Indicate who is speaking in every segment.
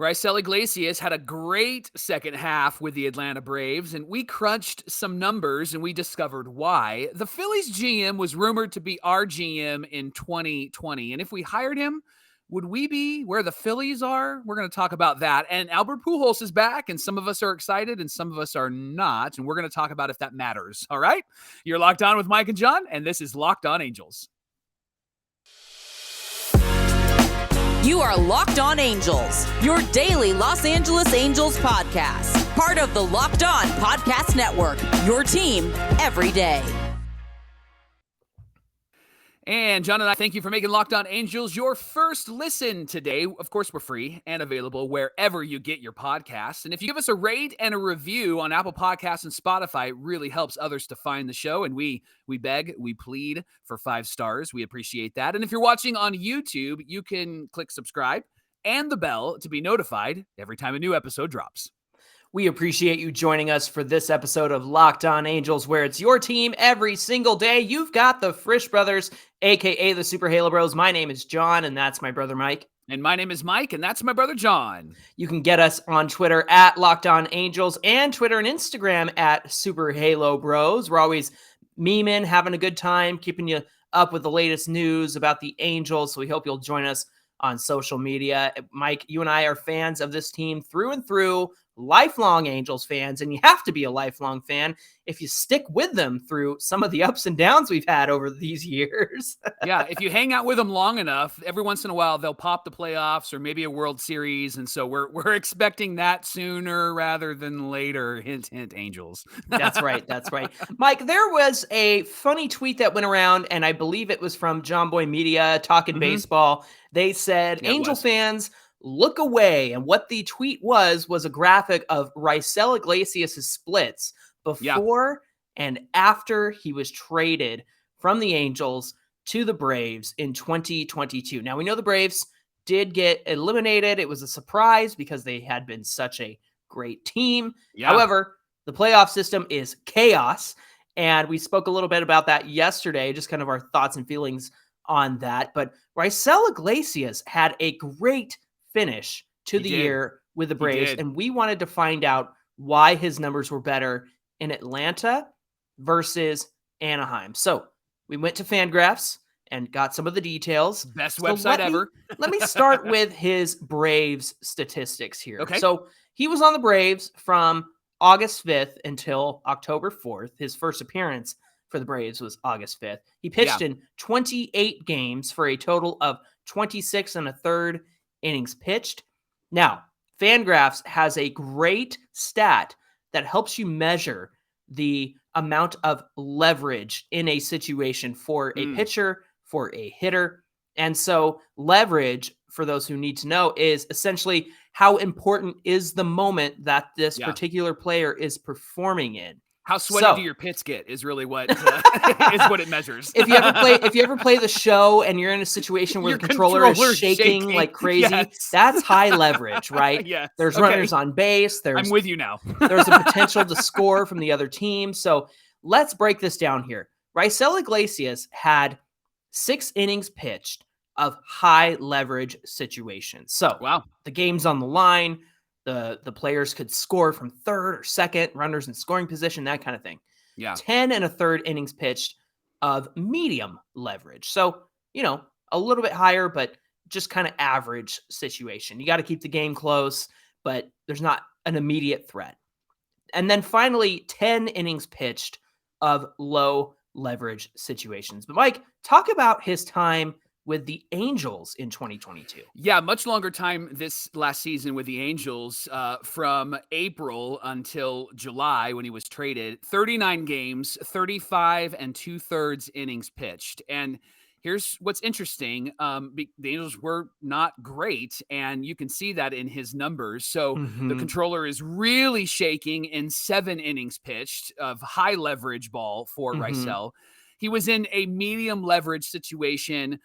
Speaker 1: Raisel Iglesias had a great second half with the Atlanta Braves, and we crunched some numbers and we discovered why. The Phillies GM was rumored to be our GM in 2020, and if we hired him, would we be where the Phillies are? We're going to talk about that. And Albert Pujols is back, and some of us are excited and some of us are not, and we're going to talk about if that matters. All right? You're Locked On with Mike and John, and this is Locked On Angels.
Speaker 2: You are Locked On Angels, your daily Los Angeles Angels podcast. Part of the Locked On Podcast Network, your team every day.
Speaker 1: And John and I thank you for making Locked On Angels your first listen today. Of course, we're free and available wherever you get your podcasts. And if you give us a rate and a review on Apple Podcasts and Spotify, it really helps others to find the show. And we beg, we plead for 5 stars. We appreciate that. And if you're watching on YouTube, you can click subscribe and the bell to be notified every time a new episode drops.
Speaker 3: We appreciate you joining us for this episode of Locked On Angels, where it's your team every single day. You've got the Frisch Brothers, a.k.a. the Super Halo Bros. My name is John, and that's my brother Mike.
Speaker 1: And my name is Mike, and that's my brother John.
Speaker 3: You can get us on Twitter at Locked On Angels and Twitter and Instagram at Super Halo Bros. We're always memeing, having a good time, keeping you up with the latest news about the Angels, so we hope you'll join us on social media. Mike, you and I are fans of this team through and through, lifelong Angels fans, and you have to be a lifelong fan if you stick with them through some of the ups and downs we've had over these years.
Speaker 1: Yeah, if you hang out with them long enough, every once in a while they'll pop the playoffs or maybe a World Series, and so we're expecting that sooner rather than later. Hint, hint, Angels.
Speaker 3: That's right. Mike, there was a funny tweet that went around, and I believe it was from John Boy Media, Talking Baseball. They said, Angel fans, look away. And what the tweet was a graphic of Raisel Iglesias' splits before and after he was traded from the Angels to the Braves in 2022. Now, we know the Braves did get eliminated. It was a surprise because they had been such a great team. Yeah. However, the playoff system is chaos. And we spoke a little bit about that yesterday, just kind of our thoughts and feelings on that. But Raisel Iglesias had a great finish to the year with the Braves, and we wanted to find out why his numbers were better in Atlanta versus Anaheim. So we went to Fangraphs and got some of the details.
Speaker 1: Best website ever.
Speaker 3: Let me start with his Braves statistics here.
Speaker 1: Okay.
Speaker 3: So he was on the Braves from August 5th until October 4th. His first appearance for the Braves was August 5th. He pitched in 28 games for a total of 26 and a third innings pitched. Now, Fangraphs has a great stat that helps you measure the amount of leverage in a situation for a pitcher, for a hitter. And so leverage, for those who need to know, is essentially how important is the moment that this particular player is performing in.
Speaker 1: How sweaty do your pits get is really what is what it measures.
Speaker 3: If you ever play the show and you're in a situation where the controller is shaking like crazy, that's high leverage, right?
Speaker 1: Yes.
Speaker 3: There's runners on base.
Speaker 1: I'm with you now.
Speaker 3: There's a potential to score from the other team. So let's break this down here. Raisel Iglesias had 6 innings pitched of high leverage situations. So the game's on the line. The players could score from third or second, runners in scoring position, that kind of thing. 10 and a third innings pitched of medium leverage. So, a little bit higher, but just kind of average situation. You got to keep the game close, but there's not an immediate threat. And then finally, 10 innings pitched of low leverage situations. But Mike, talk about his time with the Angels in 2022.
Speaker 1: Yeah, much longer time this last season with the Angels, from April until July when he was traded. 39 games, 35 and 2/3 innings pitched. And here's what's interesting. The Angels were not great, and you can see that in his numbers. So the controller is really shaking in 7 innings pitched of high leverage ball for Raisel. He was in a medium leverage situation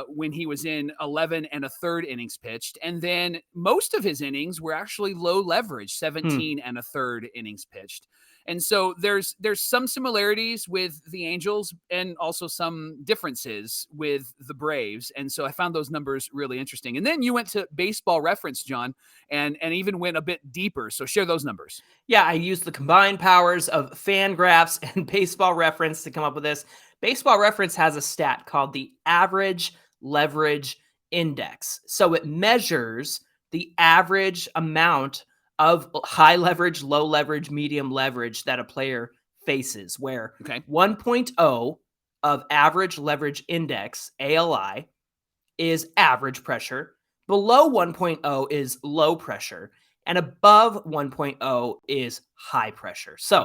Speaker 1: when he was in 11 and a third innings pitched. And then most of his innings were actually low leverage, 17 and a third innings pitched. And so there's some similarities with the Angels and also some differences with the Braves. And so I found those numbers really interesting. And then you went to Baseball Reference, John, and even went a bit deeper. So share those numbers.
Speaker 3: Yeah, I used the combined powers of Fangraphs and Baseball Reference to come up with this. Baseball Reference has a stat called the average leverage index. So it measures the average amount of high leverage, low leverage, medium leverage that a player faces, where 1.0 of average leverage index, ALI, is average pressure. Below 1.0 is low pressure. And above 1.0 is high pressure. So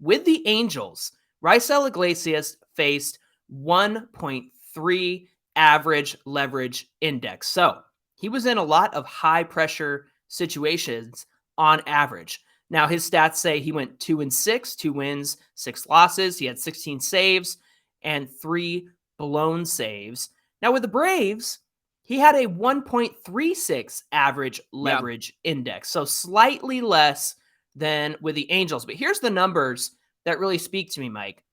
Speaker 3: with the Angels, Raisel Iglesias faced 1.3 average leverage index. So he was in a lot of high pressure situations on average. Now his stats say he went 2-6, 2 wins, 6 losses. He had 16 saves and 3 blown saves. Now with the Braves, he had a 1.36 average leverage index, so slightly less than with the Angels. But here's the numbers that really speak to me, Mike.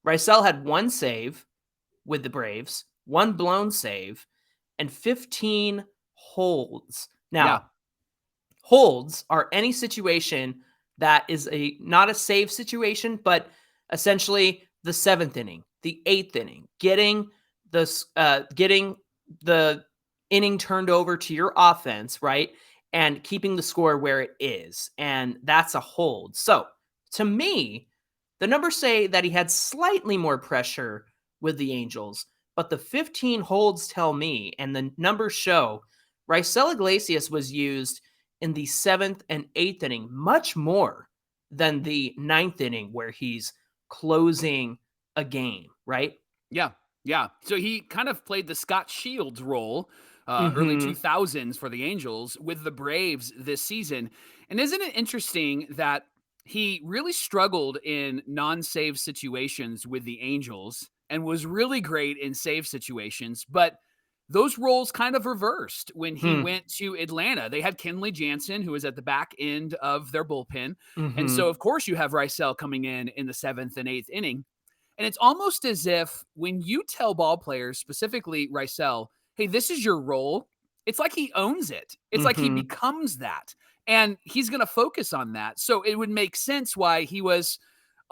Speaker 3: Raisel had 1 save with the Braves, 1 blown save, and 15 holds. Now, holds are any situation that is not a save situation, but essentially the 7th inning, the 8th inning, getting the inning turned over to your offense, right? And keeping the score where it is. And that's a hold. So to me, the numbers say that he had slightly more pressure with the Angels, but the 15 holds tell me, and the numbers show, Raisel Iglesias was used in the 7th and 8th inning much more than the 9th inning where he's closing a game, right?
Speaker 1: Yeah. So he kind of played the Scott Shields role, early 2000s for the Angels with the Braves this season. And isn't it interesting that he really struggled in non-save situations with the Angels and was really great in save situations, but those roles kind of reversed when he went to Atlanta. They had Kenley Jansen, who was at the back end of their bullpen. And so, of course, you have Raisel coming in the 7th and 8th inning. And it's almost as if when you tell ball players, specifically Raisel, hey, this is your role, it's like he owns it. It's like he becomes that. And he's going to focus on that. So it would make sense why he was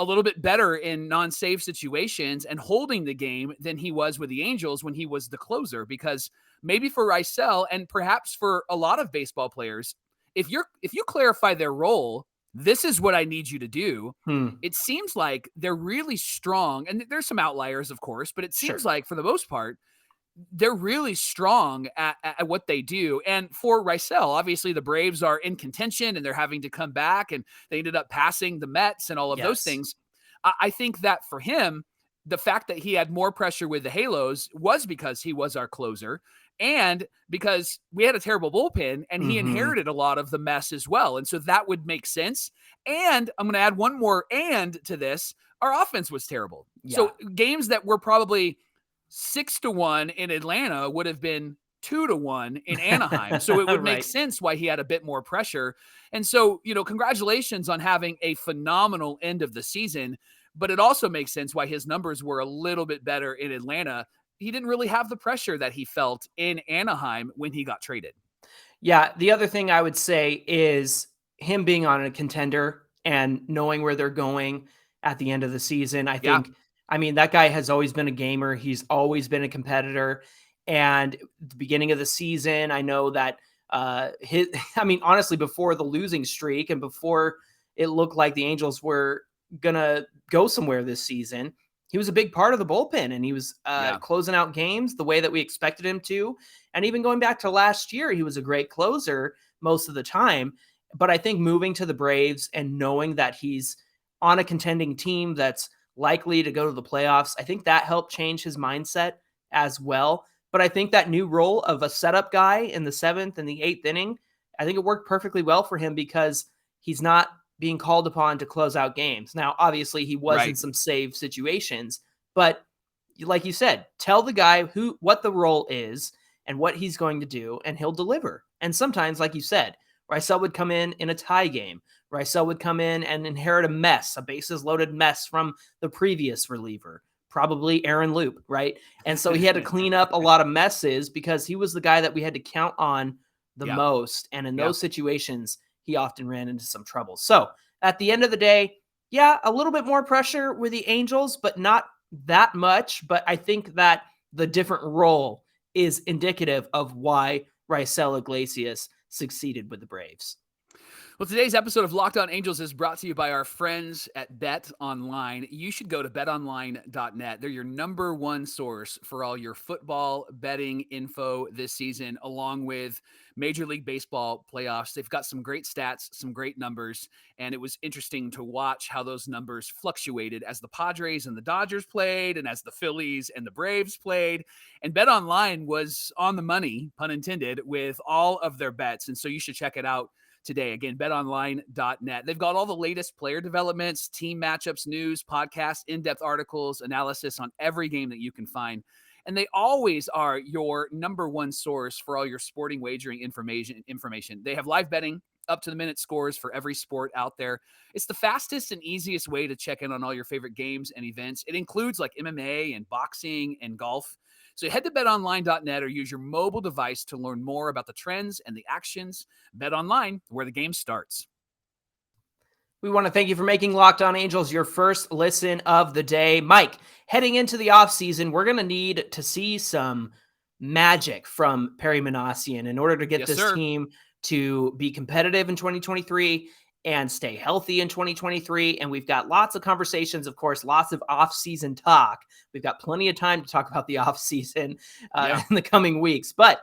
Speaker 1: a little bit better in non-save situations and holding the game than he was with the Angels when he was the closer. Because maybe for Raisel and perhaps for a lot of baseball players, if you clarify their role, this is what I need you to do. It seems like they're really strong. And there's some outliers, of course, but it seems like for the most part, they're really strong at what they do. And for Raisel, obviously the Braves are in contention and they're having to come back, and they ended up passing the Mets and all of those things. I think that for him, the fact that he had more pressure with the Halos was because he was our closer and because we had a terrible bullpen and he inherited a lot of the mess as well. And so that would make sense. And I'm going to add one more and to this. Our offense was terrible. So games that were probably 6-1 in Atlanta would have been 2-1 in Anaheim. So it would make sense why he had a bit more pressure. And so, congratulations on having a phenomenal end of the season, but it also makes sense why his numbers were a little bit better in Atlanta. He didn't really have the pressure that he felt in Anaheim when he got traded.
Speaker 3: Yeah. The other thing I would say is him being on a contender and knowing where they're going at the end of the season. I think, that guy has always been a gamer. He's always been a competitor. And at the beginning of the season, I know that honestly, before the losing streak and before it looked like the Angels were going to go somewhere this season, he was a big part of the bullpen, and he was closing out games the way that we expected him to. And even going back to last year, he was a great closer most of the time. But I think moving to the Braves and knowing that he's on a contending team that's likely to go to the playoffs, I think that helped change his mindset as well. But I think that new role of a setup guy in the 7th and the 8th inning, I think it worked perfectly well for him because he's not being called upon to close out games. Now, obviously, he was in some save situations, but like you said, tell the guy what the role is and what he's going to do, and he'll deliver. And sometimes, like you said, Raisel would come in a tie game. Raisel would come in and inherit a bases loaded mess from the previous reliever, probably Aaron Loop, right? And so he had to clean up a lot of messes because he was the guy that we had to count on the most. And in those situations, he often ran into some trouble. So at the end of the day, a little bit more pressure with the Angels, but not that much. But I think that the different role is indicative of why Raisel Iglesias succeeded with the Braves.
Speaker 1: Well, today's episode of Locked On Angels is brought to you by our friends at Bet Online. You should go to betonline.net. They're your number one source for all your football betting info this season, along with Major League Baseball playoffs. They've got some great stats, some great numbers, and it was interesting to watch how those numbers fluctuated as the Padres and the Dodgers played, and as the Phillies and the Braves played. And Bet Online was on the money, pun intended, with all of their bets, and so you should check it out today. Again, betonline.net. They've got all the latest player developments, team matchups, news, podcasts, in-depth articles, analysis on every game that you can find. And they always are your number one source for all your sporting wagering information. They have live betting, up-to-the-minute scores for every sport out there. It's the fastest and easiest way to check in on all your favorite games and events. It includes like MMA and boxing and golf. So head to betonline.net or use your mobile device to learn more about the trends and the actions. Bet Online, where the game starts.
Speaker 3: We want to thank you for making Locked On Angels your first listen of the day. Mike, heading into the offseason, we're going to need to see some magic from Perry Minasian in order to get this team to be competitive in 2023 and stay healthy in 2023. And we've got lots of conversations, of course, lots of off-season talk. We've got plenty of time to talk about the off-season in the coming weeks. But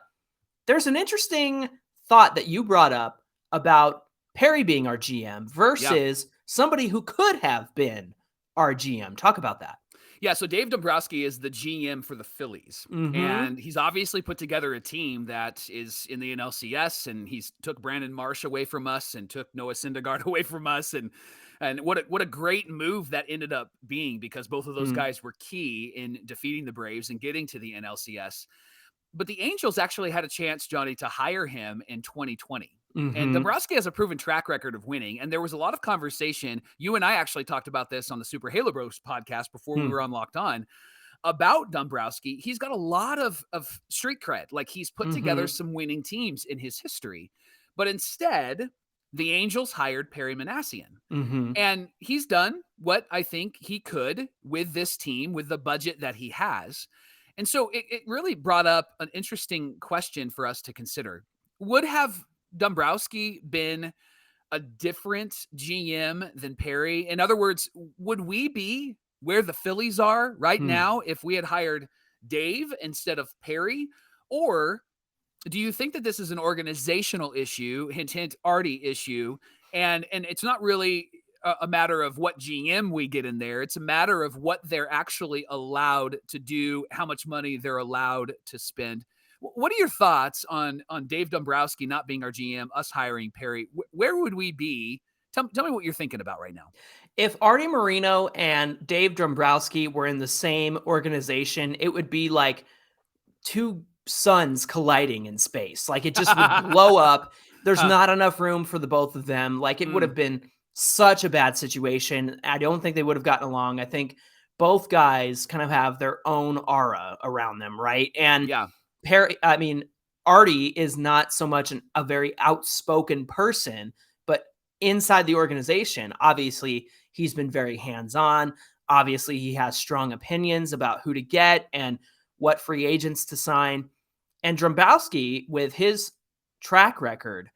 Speaker 3: there's an interesting thought that you brought up about Perry being our GM versus somebody who could have been our GM. Talk about that.
Speaker 1: Yeah, so Dave Dombrowski is the GM for the Phillies, and he's obviously put together a team that is in the NLCS, and he's took Brandon Marsh away from us and took Noah Syndergaard away from us, and what a great move that ended up being, because both of those guys were key in defeating the Braves and getting to the NLCS. But the Angels actually had a chance, Johnny, to hire him in 2020. And Dombrowski has a proven track record of winning. And there was a lot of conversation. You and I actually talked about this on the Super Halo Bros podcast before we were on Locked On about Dombrowski. He's got a lot of street cred. Like, he's put together some winning teams in his history. But instead, the Angels hired Perry Minasian. And he's done what I think he could with this team, with the budget that he has. And so it really brought up an interesting question for us to consider. Would have Dombrowski been a different GM than Perry? In other words, would we be where the Phillies are right now if we had hired Dave instead of Perry? Or do you think that this is an organizational issue, hint, hint, Artie issue, and it's not really a matter of what GM we get in there. It's a matter of what they're actually allowed to do, how much money they're allowed to spend. What are your thoughts on Dave Dombrowski not being our GM, us hiring Perry? Where would we be? Tell me what you're thinking about right now.
Speaker 3: If Artie Moreno and Dave Dombrowski were in the same organization, it would be like two suns colliding in space. Like, it just would blow up. There's not enough room for the both of them. Like, it would have been such a bad situation. I don't think they would have gotten along. I think both guys kind of have their own aura around them, right? And Artie is not so much a very outspoken person, but inside the organization, obviously, he's been very hands-on. Obviously, he has strong opinions about who to get and what free agents to sign. And Dombrowski, with his track record,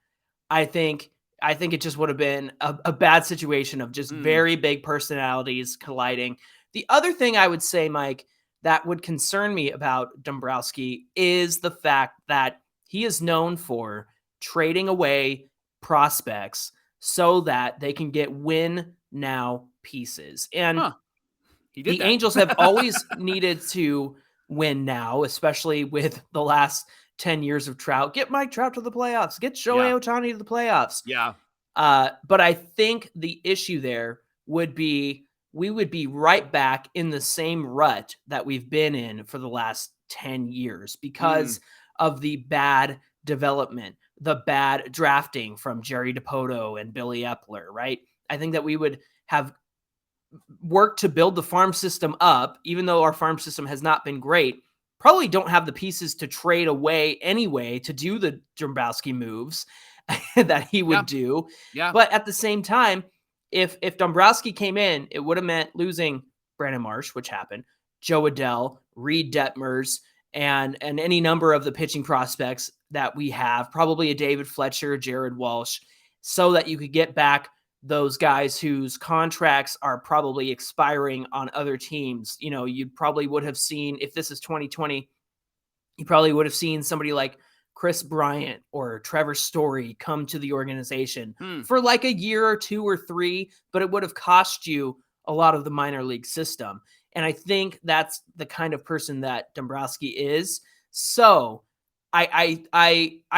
Speaker 3: I think it just would have been a bad situation of just very big personalities colliding. The other thing I would say, Mike, that would concern me about Dombrowski is the fact that he is known for trading away prospects so that they can get win now pieces. And the Angels have always needed to win now, especially with the last 10 years of Trout. Get Mike Trout to the playoffs. Get Shohei Ohtani to the playoffs.
Speaker 1: Yeah.
Speaker 3: But I think the issue there would be we would be right back in the same rut that we've been in for the last 10 years because of the bad development, the bad drafting from Jerry DiPoto and Billy Epler, right? I think that we would have worked to build the farm system up, even though our farm system has not been great. Probably don't have the pieces to trade away anyway to do the Dombrowski moves that he would do.
Speaker 1: Yeah.
Speaker 3: But at the same time, if Dombrowski came in, it would have meant losing Brandon Marsh, which happened, Joe Adell, Reed Detmers, and any number of the pitching prospects that we have, probably a David Fletcher, Jared Walsh, so that you could get back those guys whose contracts are probably expiring on other teams. You know, you probably would have seen, if this is 2020, you probably would have seen somebody like Chris Bryant or Trevor Story come to the organization for like a year or 2 or 3, but it would have cost you a lot of the minor league system. And I think that's the kind of person that Dombrowski is. So I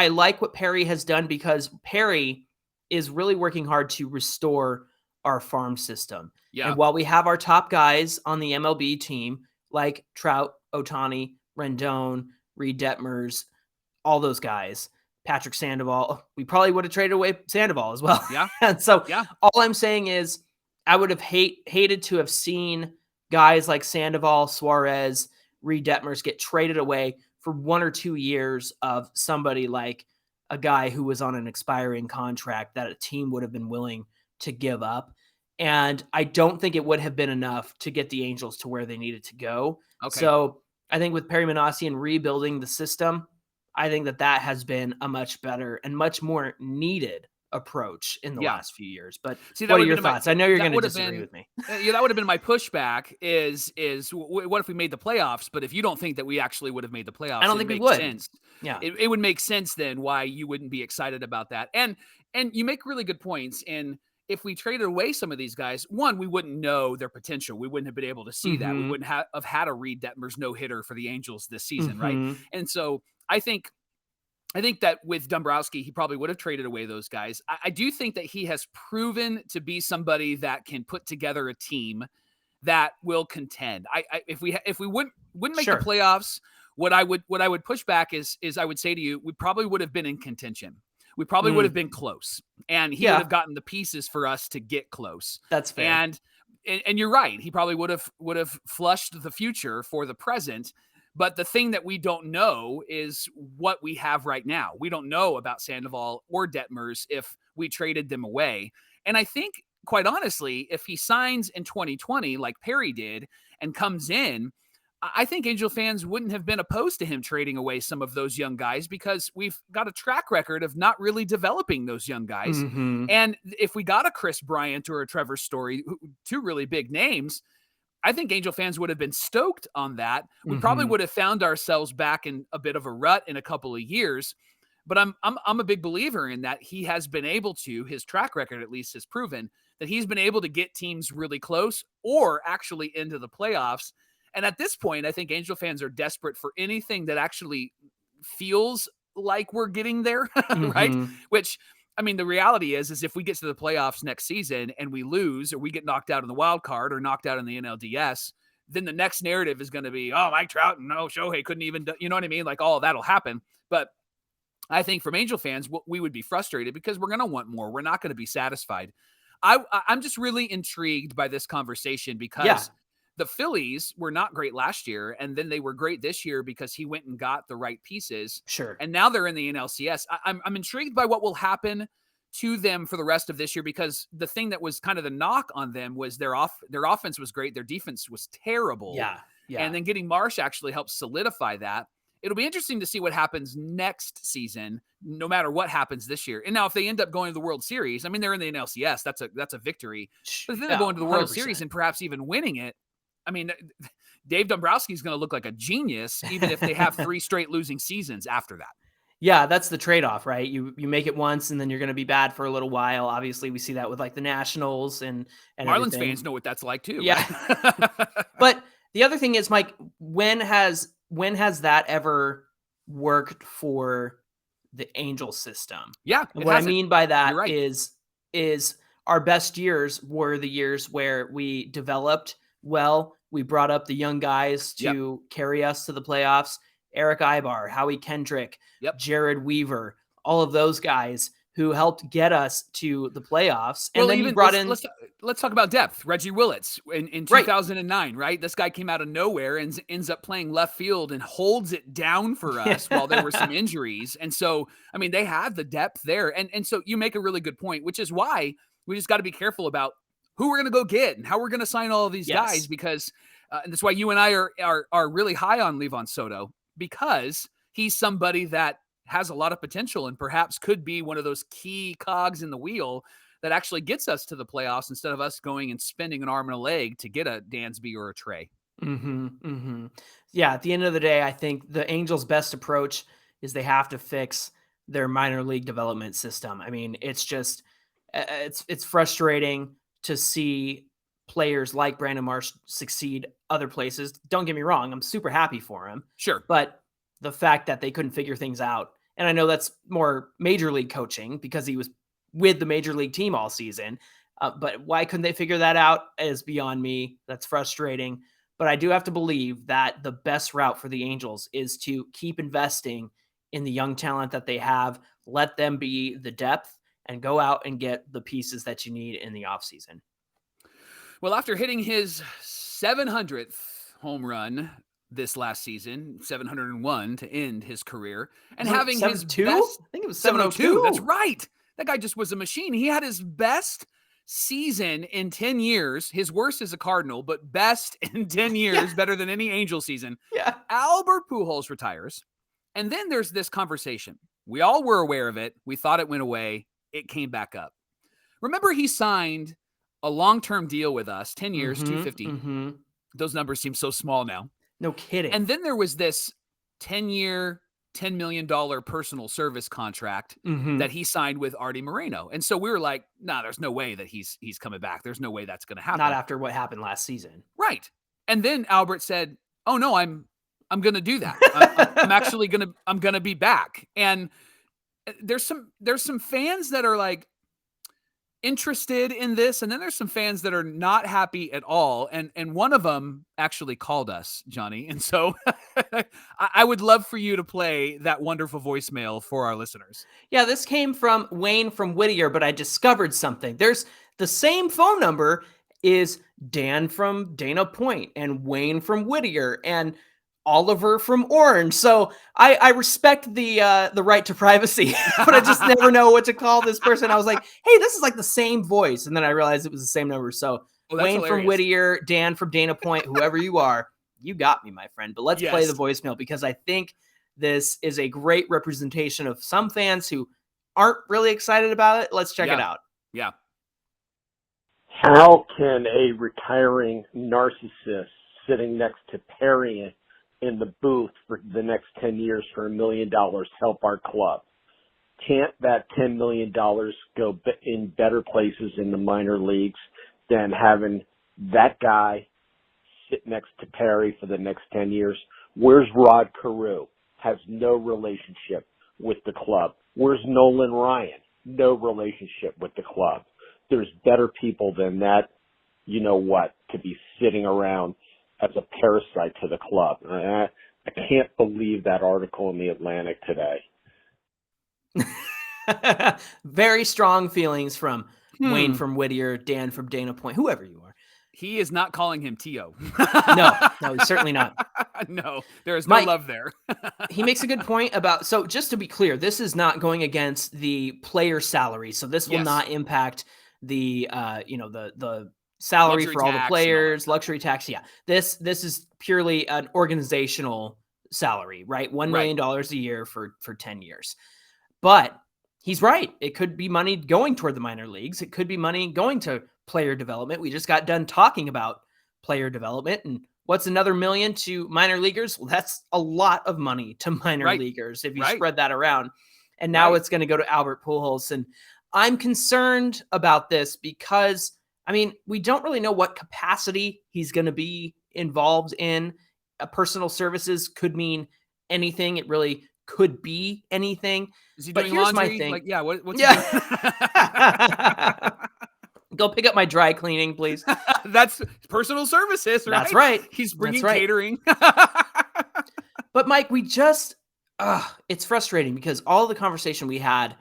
Speaker 3: like what Perry has done, because Perry is really working hard to restore our farm system.
Speaker 1: Yeah.
Speaker 3: And while we have our top guys on the MLB team, like Trout, Ohtani, Rendon, Reed Detmers, all those guys, Patrick Sandoval, we probably would have traded away Sandoval as well.
Speaker 1: Yeah.
Speaker 3: And so all I'm saying is I would have hated to have seen guys like Sandoval, Suarez, Reed Detmers get traded away for 1 or 2 years of somebody like a guy who was on an expiring contract that a team would have been willing to give up. And I don't think it would have been enough to get the Angels to where they needed to go.
Speaker 1: Okay.
Speaker 3: So I think with Perry Minasian rebuilding the system, I think that has been a much better and much more needed approach in the last few years. But
Speaker 1: see,
Speaker 3: what are your thoughts? I know you're going to disagree with me.
Speaker 1: Yeah, that would have been my pushback is what if we made the playoffs? But if you don't think that we actually would have made the playoffs,
Speaker 3: I don't think we would.
Speaker 1: Sense.
Speaker 3: Yeah.
Speaker 1: It would make sense then why you wouldn't be excited about that. And you make really good points. And if we traded away some of these guys, one, we wouldn't know their potential. We wouldn't have been able to see that. We wouldn't have had a Reed Detmers no-hitter for the Angels this season, right? And so I think that with Dombrowski, he probably would have traded away those guys. I do think that he has proven to be somebody that can put together a team that will contend. If we wouldn't make the playoffs, what I would push back is I would say to you, we probably would have been in contention. We probably would have been close, and he would have gotten the pieces for us to get close.
Speaker 3: That's fair.
Speaker 1: And you're right. He probably would have flushed the future for the present. But the thing that we don't know is what we have right now. We don't know about Sandoval or Detmers if we traded them away. And I think, quite honestly, if he signs in 2020 like Perry did and comes in, I think Angel fans wouldn't have been opposed to him trading away some of those young guys, because we've got a track record of not really developing those young guys. And if we got a Chris Bryant or a Trevor Story, 2 really big names, I think Angel fans would have been stoked on that. We probably would have found ourselves back in a bit of a rut in a couple of years. But I'm a big believer in that he has been able to, his track record at least has proven that he's been able to get teams really close or actually into the playoffs. And at this point, I think Angel fans are desperate for anything that actually feels like we're getting there, right? Which, I mean, the reality is if we get to the playoffs next season and we lose, or we get knocked out in the wild card or knocked out in the NLDS, then the next narrative is going to be, oh, Mike Trout and Shohei couldn't even do, you know what I mean? Like, all of that'll happen. But I think from Angel fans, we would be frustrated because we're going to want more. We're not going to be satisfied. I'm just really intrigued by this conversation because the Phillies were not great last year, and then they were great this year because he went and got the right pieces.
Speaker 3: Sure.
Speaker 1: And now they're in the NLCS. I'm intrigued by what will happen to them for the rest of this year, because the thing that was kind of the knock on them was their offense was great. Their defense was terrible.
Speaker 3: Yeah.
Speaker 1: And then getting Marsh actually helped solidify that. It'll be interesting to see what happens next season, no matter what happens this year. And now if they end up going to the World Series, I mean, they're in the NLCS. That's a victory. But if they're going to the World
Speaker 3: 100%.
Speaker 1: Series and perhaps even winning it, I mean, Dave Dombrowski is going to look like a genius, even if they have 3 straight losing seasons after that.
Speaker 3: Yeah, that's the trade-off, right? You make it once and then you're going to be bad for a little while. Obviously, we see that with like the Nationals and
Speaker 1: Marlins
Speaker 3: everything.
Speaker 1: fans know what that's like too.
Speaker 3: Yeah.
Speaker 1: Right?
Speaker 3: But the other thing is, Mike, when has that ever worked for the Angel system?
Speaker 1: Yeah.
Speaker 3: And what I mean by that
Speaker 1: right.
Speaker 3: is our best years were the years where we developed well. We brought up the young guys to carry us to the playoffs. Eric Ibar, Howie Kendrick, Jared Weaver, all of those guys who helped get us to the playoffs. And then you brought in...
Speaker 1: Let's talk about depth. Reggie Willits in 2009, right? This guy came out of nowhere and ends up playing left field and holds it down for us while there were some injuries. And so, I mean, they have the depth there. And so you make a really good point, which is why we just got to be careful about who we're going to go get and how we're going to sign all of these guys, because and that's why you and I are really high on Livan Soto, because he's somebody that has a lot of potential and perhaps could be one of those key cogs in the wheel that actually gets us to the playoffs instead of us going and spending an arm and a leg to get a Dansby or a Trey.
Speaker 3: Yeah, at the end of the day, I think the Angels' best approach is they have to fix their minor league development system. I mean, it's just, it's frustrating to see players like Brandon Marsh succeed other places. Don't get me wrong, I'm super happy for him.
Speaker 1: Sure.
Speaker 3: But the fact that they couldn't figure things out, and I know that's more major league coaching because he was with the major league team all season, but why couldn't they figure that out is beyond me. That's frustrating. But I do have to believe that the best route for the Angels is to keep investing in the young talent that they have, let them be the depth, and go out and get the pieces that you need in the offseason.
Speaker 1: Well, after hitting his 700th home run this last season, 701 to end his career, and having his best...
Speaker 3: I think it was 702.
Speaker 1: That's right. That guy just was a machine. He had his best season in 10 years. His worst is a Cardinal, but best in 10 years, better than any Angel season.
Speaker 3: Yeah.
Speaker 1: Albert Pujols retires. And then there's this conversation. We all were aware of it. We thought it went away. It came back up. Remember, he signed a long-term deal with us, 10 years, $250. Those numbers seem so small now.
Speaker 3: No kidding.
Speaker 1: And then there was this 10-year, $10 million personal service contract that he signed with Artie Moreno. And so we were like, nah, there's no way that he's coming back. There's no way that's going to happen.
Speaker 3: Not after what happened last season.
Speaker 1: Right. And then Albert said, oh no, I'm going to do that. I'm actually I'm going to be back. And there's some fans that are like interested in this. And then there's some fans that are not happy at all. And one of them actually called us, Johnny. And so I would love for you to play that wonderful voicemail for our listeners.
Speaker 3: Yeah, this came from Wayne from Whittier, but I discovered something. There's the same phone number is Dan from Dana Point and Wayne from Whittier and Oliver from Orange. So I respect the right to privacy, but I just never know what to call this person. I was like, hey, this is like the same voice. And then I realized it was the same number. So Wayne
Speaker 1: hilarious.
Speaker 3: From Whittier, Dan from Dana Point, whoever you are, you got me, my friend. But let's play the voicemail because I think this is a great representation of some fans who aren't really excited about it. Let's check it out.
Speaker 1: Yeah.
Speaker 4: How can a retiring narcissist sitting next to Perry in the booth for the next 10 years for $1 million help our club? Can't that $10 million go in better places in the minor leagues than having that guy sit next to Perry for the next 10 years? Where's Rod Carew? Has no relationship with the club. Where's Nolan Ryan? No relationship with the club. There's better people than that, you know what, to be sitting around as a parasite to the club. I can't believe that article in the Atlantic today.
Speaker 3: Very strong feelings from Wayne from Whittier, Dan from Dana Point, whoever you are.
Speaker 1: He is not calling him T.O.
Speaker 3: No, he's certainly not.
Speaker 1: No, there is no love there.
Speaker 3: He makes a good point about, so just to be clear, this is not going against the player salary. So this will not impact the, the salary
Speaker 1: luxury
Speaker 3: for all the players, luxury tax. Yeah. This is purely an organizational salary, right? $1 million a year for 10 years. But he's right. It could be money going toward the minor leagues. It could be money going to player development. We just got done talking about player development, and what's another $1 million to minor leaguers? Well, that's a lot of money to minor leaguers if you spread that around. And now it's going to go to Albert Pujols. And I'm concerned about this because, I mean, we don't really know what capacity he's going to be involved in. Personal services could mean anything. It really could be anything.
Speaker 1: Is he doing laundry? Like, what's he
Speaker 3: Go pick up my dry cleaning, please.
Speaker 1: That's personal services, right?
Speaker 3: That's right.
Speaker 1: He's bringing
Speaker 3: That's right.
Speaker 1: catering.
Speaker 3: But Mike, it's frustrating because all the conversation we had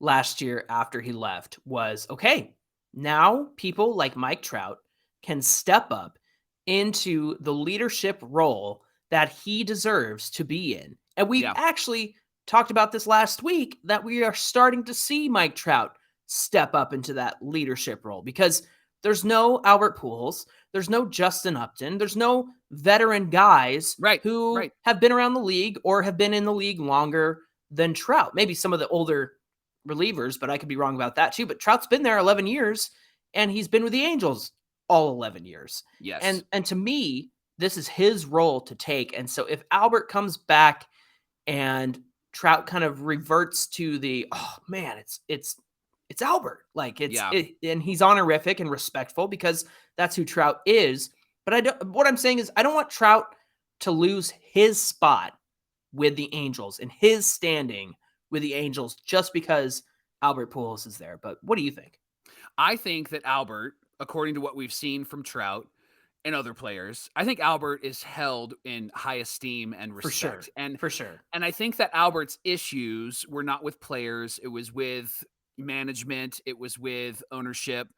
Speaker 3: last year after he left was, okay, now people like Mike Trout can step up into the leadership role that he deserves to be in. And we actually talked about this last week, that we are starting to see Mike Trout step up into that leadership role, because there's no Albert Pujols, there's no Justin Upton, there's no veteran guys who have been around the league or have been in the league longer than Trout. Maybe some of the older relievers, but I could be wrong about that too. But Trout's been there 11 years, and he's been with the Angels all 11 years.
Speaker 1: Yes.
Speaker 3: And to me, this is his role to take. And so if Albert comes back and Trout kind of reverts to the, oh man, it's Albert. Like and he's honorific and respectful because that's who Trout is. But what I'm saying is I don't want Trout to lose his spot with the Angels and his standing with the Angels just because Albert Pujols is there. But what do you think?
Speaker 1: I think that Albert, according to what we've seen from Trout and other players, I think Albert is held in high esteem and respect.
Speaker 3: For sure.
Speaker 1: And I think that Albert's issues were not with players. It was with management. It was with ownership.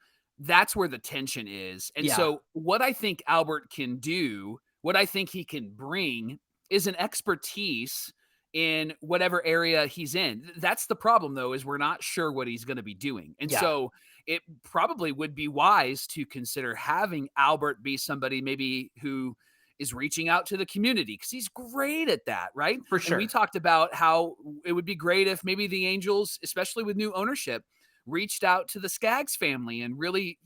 Speaker 1: That's where the tension is. And so what I think Albert can do, what I think he can bring, is an expertise in whatever area he's in. That's the problem, though, is we're not sure what he's going to be doing. And so it probably would be wise to consider having Albert be somebody maybe who is reaching out to the community, because he's great at that, right?
Speaker 3: For sure.
Speaker 1: And we talked about how it would be great if maybe the Angels, especially with new ownership, reached out to the Skaggs family and really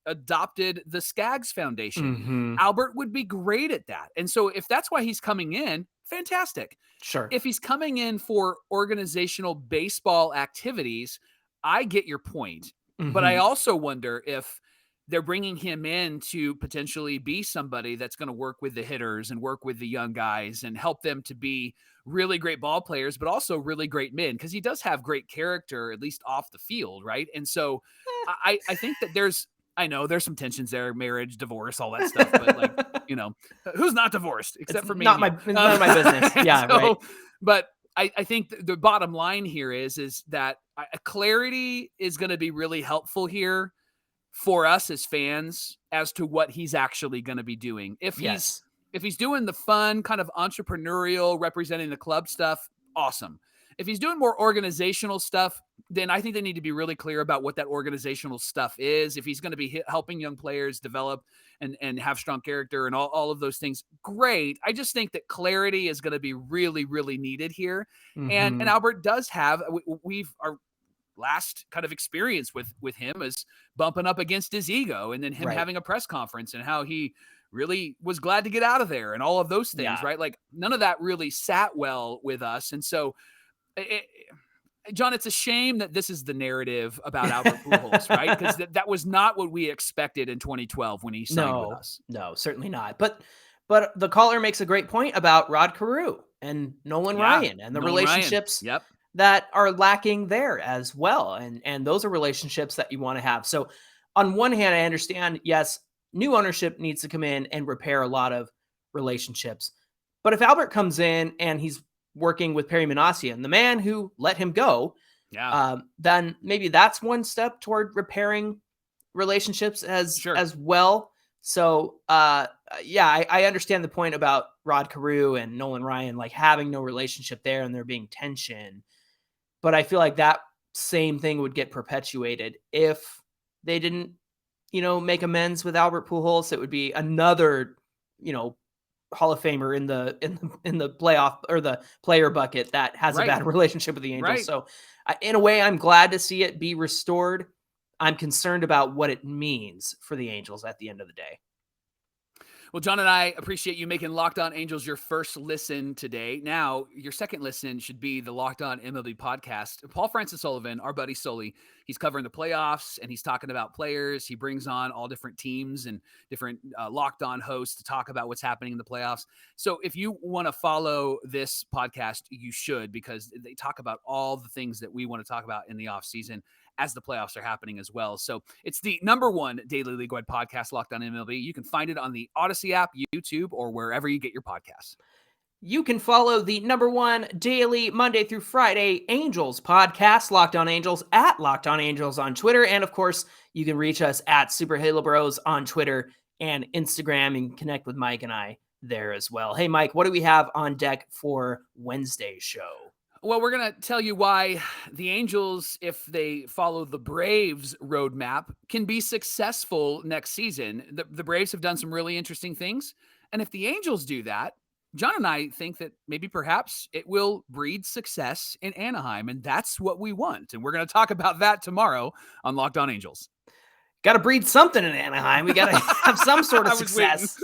Speaker 1: adopted the Skaggs Foundation.
Speaker 3: Mm-hmm.
Speaker 1: Albert would be great at that. And so if that's why he's coming in, fantastic.
Speaker 3: Sure.
Speaker 1: If he's coming in for organizational baseball activities, I get your point.
Speaker 3: Mm-hmm.
Speaker 1: But I also wonder if they're bringing him in to potentially be somebody that's going to work with the hitters and work with the young guys and help them to be really great ball players, but also really great men, because he does have great character, at least off the field, right? And so I think that there's some tensions there, marriage, divorce, all that stuff, but who's not divorced except for me?
Speaker 3: None of my business. Yeah, right.
Speaker 1: But I think the bottom line here is that clarity is going to be really helpful here for us as fans as to what he's actually going to be doing. If he's doing the fun kind of entrepreneurial representing the club stuff, awesome. If he's doing more organizational stuff, then I think they need to be really clear about what that organizational stuff is. If he's going to be helping young players develop and have strong character and all of those things, great. I just think that clarity is going to be really, really needed here. Mm-hmm. And Albert does have, our last kind of experience with him is bumping up against his ego, and then him having a press conference and how he really was glad to get out of there and all of those things, right? Like none of that really sat well with us. And so John, it's a shame that this is the narrative about Albert Pujols, right? Because that was not what we expected in 2012 when he signed with us.
Speaker 3: No, certainly not. But the caller makes a great point about Rod Carew and Nolan Ryan and the relationships that are lacking there as well. And those are relationships that you want to have. So on one hand, I understand, yes, new ownership needs to come in and repair a lot of relationships. But if Albert comes in and he's working with Perry Minasian, the man who let him go, then maybe that's one step toward repairing relationships as well. So, I understand the point about Rod Carew and Nolan Ryan, like having no relationship there and there being tension. But I feel like that same thing would get perpetuated if they didn't, make amends with Albert Pujols. It would be another, Hall of Famer in the playoff or the player bucket that has a bad relationship with the Angels.
Speaker 1: Right.
Speaker 3: So in a way, I'm glad to see it be restored. I'm concerned about what it means for the Angels at the end of the day.
Speaker 1: Well, John and I appreciate you making Locked On Angels your first listen today. Now, your second listen should be the Locked On MLB podcast. Paul Francis Sullivan, our buddy Sully, he's covering the playoffs and he's talking about players. He brings on all different teams and different Locked On hosts to talk about what's happening in the playoffs. So if you want to follow this podcast, you should, because they talk about all the things that we want to talk about in the offseason. as the playoffs are happening as well. So it's the number one daily league-wide podcast, Locked On MLB. You can find it on the Odyssey app, YouTube, or wherever you get your podcasts.
Speaker 3: You can follow the number one daily Monday through Friday Angels podcast, Locked On Angels, at Locked On Angels on Twitter. And of course, you can reach us at Super Halo Bros on Twitter and Instagram. You can connect with Mike and I there as well. Hey, Mike, what do we have on deck for Wednesday's show?
Speaker 1: Well, we're going to tell you why the Angels, if they follow the Braves roadmap, can be successful next season. The Braves have done some really interesting things. And if the Angels do that, John and I think that maybe perhaps it will breed success in Anaheim, and that's what we want. And we're going to talk about that tomorrow on Locked On Angels.
Speaker 3: Got to breed something in Anaheim. We got to have some sort of success.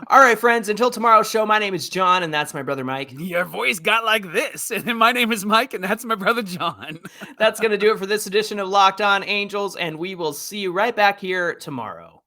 Speaker 3: All right, friends, until tomorrow's show, my name is John, and that's my brother Mike.
Speaker 1: Your voice got like this, and my name is Mike, and that's my brother John.
Speaker 3: That's going to do it for this edition of Locked On Angels, and we will see you right back here tomorrow.